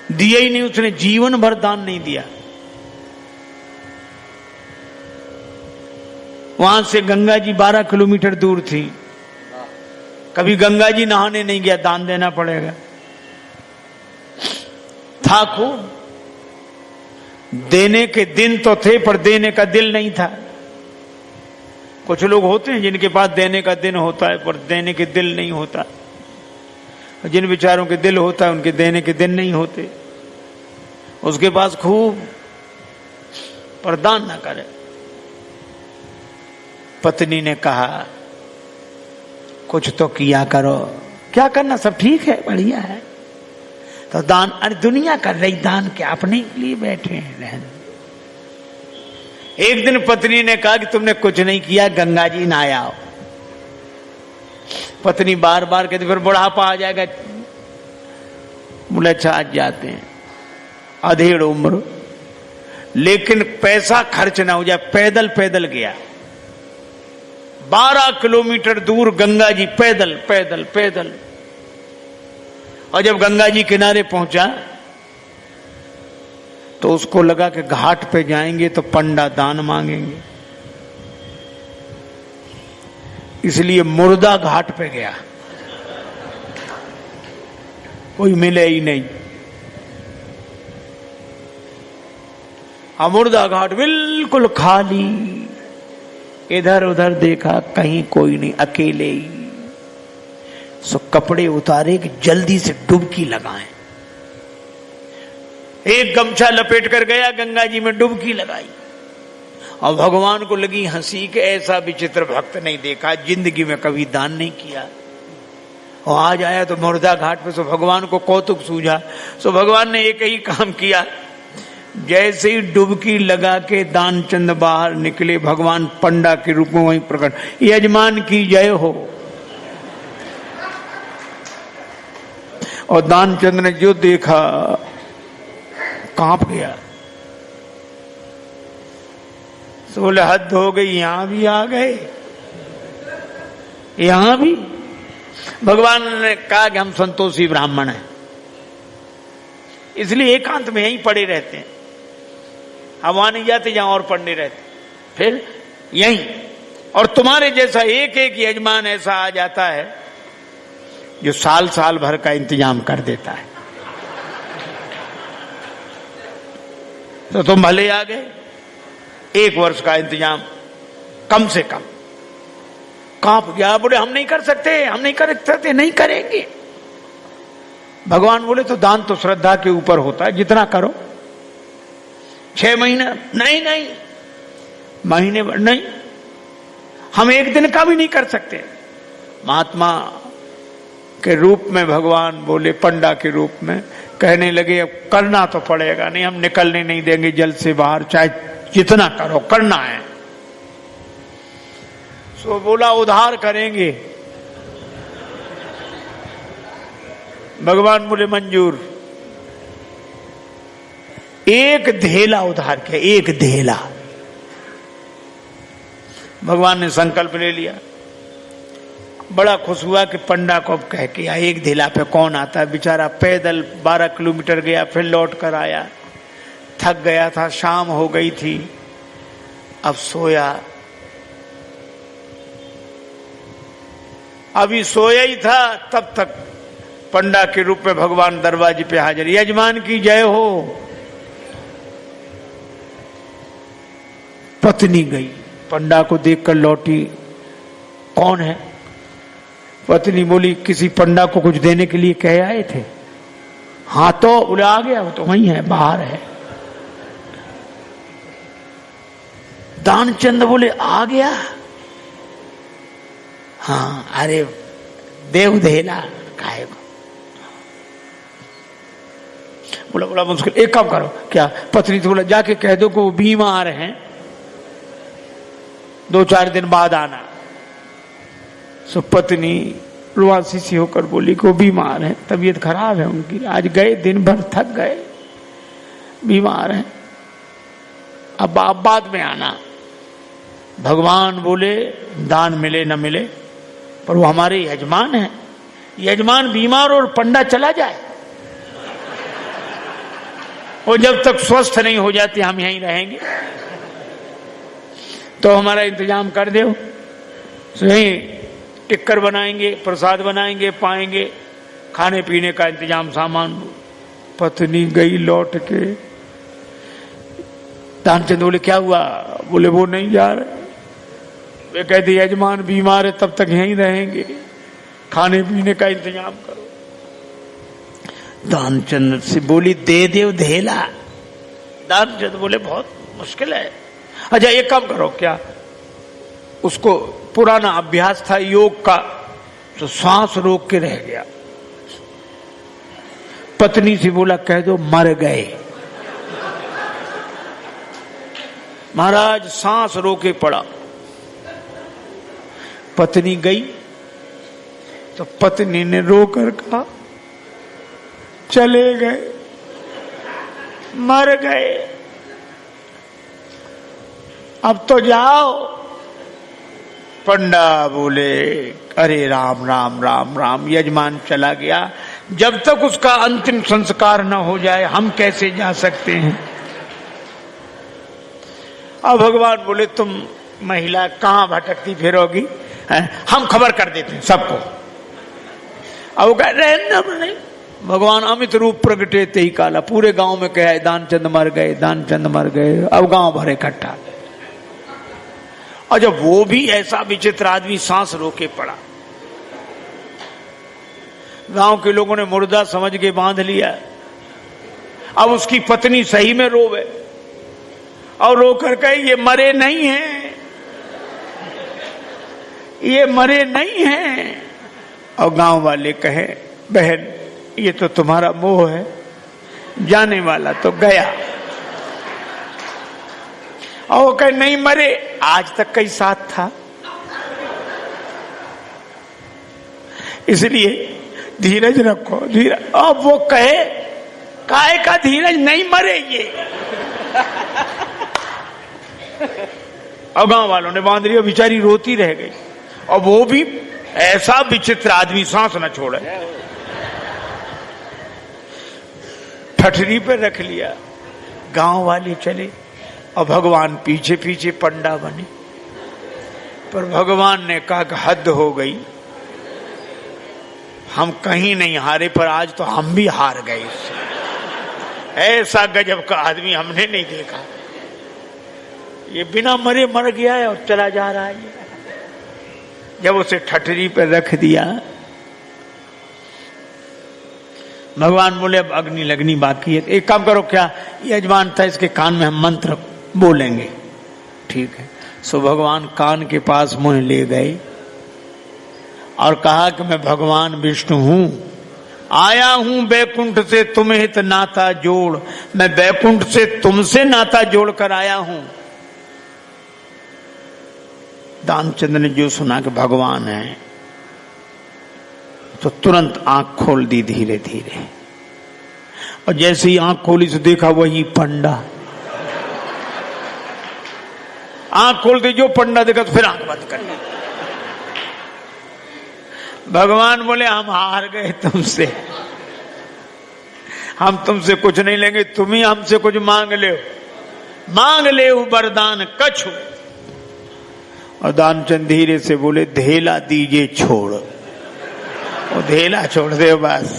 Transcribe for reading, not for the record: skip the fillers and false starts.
दिया ही नहीं, उसने जीवन भर दान नहीं दिया। वहां से गंगा जी 12 किलोमीटर दूर थी, कभी गंगा जी नहाने नहीं गया, दान देना पड़ेगा। था खूब, देने के दिन तो थे पर देने का दिल नहीं था। कुछ लोग होते हैं जिनके पास देने का दिन होता है पर देने के दिल नहीं होता, जिन बेचारों के दिल होता है उनके देने के दिन नहीं होते। उसके पास खूब पर दान ना करे। पत्नी ने कहा कुछ तो किया करो। क्या करना, सब ठीक है, बढ़िया है। तो दान, अरे दुनिया कर रही दान, क्या अपने लिए बैठे हैं रहने। एक दिन पत्नी ने कहा कि तुमने कुछ नहीं किया, गंगा जी नहा आओ। पत्नी बार बार कहती फिर बुढ़ापा आ जाएगा। बोले अच्छा आज जाते हैं, अधेड़ उम्र, लेकिन पैसा खर्च ना हो जाए। पैदल पैदल गया 12 किलोमीटर दूर गंगा जी, पैदल पैदल पैदल। और जब गंगा जी किनारे पहुंचा तो उसको लगा कि घाट पे जाएंगे तो पंडा दान मांगेंगे, इसलिए मुर्दा घाट पे गया। कोई मिले ही नहीं। मुर्दा घाट बिल्कुल खाली, इधर उधर देखा कहीं कोई नहीं, अकेले ही। सो कपड़े उतारे कि जल्दी से डुबकी लगाएं। एक गमछा लपेट कर गया गंगा जी में, डुबकी लगाई। और भगवान को लगी हंसी कि ऐसा विचित्र भक्त नहीं देखा, जिंदगी में कभी दान नहीं किया। और आज आया तो मुर्दा घाट पे, सो भगवान को कौतुक सूझा। सो भगवान ने एक ही काम किया, जैसे ही डुबकी लगा के दानचंद बाहर निकले, भगवान पंडा के रूप में वहीं प्रकट, यजमान की जय हो। और दानचंद ने जो देखा कांप गया। तो बोले हद हो गई, यहां भी आ गए, यहां भी। भगवान ने कहा कि हम संतोषी ब्राह्मण हैं, इसलिए एकांत में यहीं पड़े रहते हैं, हम वहां नहीं जाते जहां और पढ़ने रहते, फिर यहीं। और तुम्हारे जैसा एक एक यजमान ऐसा आ जाता है जो साल साल भर का इंतजाम कर देता है। तो तुम भले आ गए, 1 वर्ष का इंतजाम कम से कम। कांप गया, बोले हम नहीं कर सकते, हम नहीं कर सकते, नहीं करेंगे। भगवान बोले तो दान तो श्रद्धा के ऊपर होता है, जितना करो। 6 महीने नहीं, नहीं महीने भर नहीं, हम 1 दिन का भी नहीं कर सकते। महात्मा के रूप में भगवान बोले, पंडा के रूप में कहने लगे अब करना तो पड़ेगा, नहीं हम निकलने नहीं देंगे जल से बाहर, चाहे जितना करो करना है। सो बोला उधार करेंगे। भगवान बोले मंजूर। 1 धेला उधार किया, 1 धेला। भगवान ने संकल्प ले लिया। बड़ा खुश हुआ कि पंडा को अब कह के 1 धेला पे कौन आता है। बेचारा पैदल 12 किलोमीटर गया, फिर लौट कर आया, थक गया था, शाम हो गई थी, अब सोया। अभी सोया ही था तब तक पंडा के रूप में भगवान दरवाजे पे हाजिर, यजमान की जय हो। पत्नी गई, पंडा को देखकर लौटी, कौन है? पत्नी बोली किसी पंडा को कुछ देने के लिए कह आए थे। हाँ तो बोले आ गया, वो तो वहीं है, बाहर है। दानचंद बोले आ गया? हाँ, अरे देव धेला काहे को? बोला बोला मुश्किल, एक काम करो। क्या? पत्नी तो बोला जाके कह दो कि वो बीमार हैं, 2-4 दिन बाद आना। सो पत्नी रुआसी सी होकर बोली कि वो बीमार है, तबीयत खराब है उनकी, आज गए दिन भर थक गए, बीमार हैं, अब आप बाद में आना। भगवान बोले दान मिले न मिले पर वो हमारे यजमान हैं, यजमान बीमार और पंडा चला जाए और जब तक स्वस्थ नहीं हो जाती हम यहीं रहेंगे, तो हमारा इंतजाम कर दो। यहीं टिक्कर बनाएंगे, प्रसाद बनाएंगे, पाएंगे, खाने पीने का इंतजाम, सामान। पत्नी गई लौट के। दानचंद बोले क्या हुआ? बोले वो नहीं जा रहे। वे कहते यजमान बीमार है, तब तक यहीं रहेंगे, खाने पीने का इंतजाम करो। दानचंद से बोली दे दे धेला। दानचंद बोले बहुत मुश्किल है। अच्छा एक काम करो, क्या उसको पुराना अभ्यास था योग का, तो सांस रोक के रह गया। पत्नी से बोला कह दो मर गए। महाराज सांस रोके पड़ा। पत्नी गई तो पत्नी ने रोकर कहा चले गए, मर गए, अब तो जाओ। पंडा बोले अरे राम राम राम राम, यजमान चला गया, जब तक उसका अंतिम संस्कार न हो जाए हम कैसे जा सकते हैं। अब भगवान बोले तुम महिला कहां भटकती फिरोगी, हम खबर कर देते हैं सबको। अब वो कह रहे नहीं, भगवान अमित रूप प्रगटे ते ही काला, पूरे गांव में कहा दानचंद मर गए, दानचंद मर गए। अब गांव भर इकट्ठा। और जब वो भी ऐसा विचित्र आदमी सांस रोके पड़ा, गांव के लोगों ने मुर्दा समझ के बांध लिया। अब उसकी पत्नी सही में रोवे और रोकर कहे ये मरे नहीं हैं, ये मरे नहीं हैं। और गांव वाले कहे बहन ये तो तुम्हारा मोह है, जाने वाला तो गया। और वो कहे नहीं मरे, आज तक कई साथ था, इसलिए धीरज रखो, धीरज। अब वो कहे काहे का धीरज, नहीं मरे ये। और गांव वालों ने बांध लिया, बेचारी रोती रह गई। और वो भी ऐसा विचित्र आदमी, सांस न छोड़े, ठठरी पे रख लिया। गांव वाले चले और भगवान पीछे पीछे पंडा बने। पर भगवान ने कहा कि हद हो गई, हम कहीं नहीं हारे, पर आज तो हम भी हार गए इससे। ऐसा गजब का आदमी हमने नहीं देखा। ये बिना मरे मर गया है और चला जा रहा है। जब उसे ठठरी पे रख दिया, भगवान बोले अब अग्नि लगनी बाकी है। एक काम करो, क्या यजमान था इसके कान में हम मंत्र बोलेंगे, ठीक है। सो भगवान कान के पास मुंह ले गए और कहा कि मैं भगवान विष्णु हूं, आया हूं बैकुंठ से तुम्हें हित नाता जोड़, मैं बैकुंठ से तुमसे नाता जोड़ कर आया हूं। दानचंद ने जो सुना कि भगवान है, तो तुरंत आंख खोल दी धीरे धीरे। और जैसे ही आंख खोली तो देखा वही पंडा। आंख खोलते जो पंडा देखा तो फिर आंख बंद कर ली। भगवान बोले हम हार गए तुमसे, हम तुमसे कुछ नहीं लेंगे, तुम ही हमसे कुछ मांग ले, मांग ले वरदान कछु। और दानचंद धीरे से बोले धेला दीजिए छोड़। वो धेला छोड़ दे बस।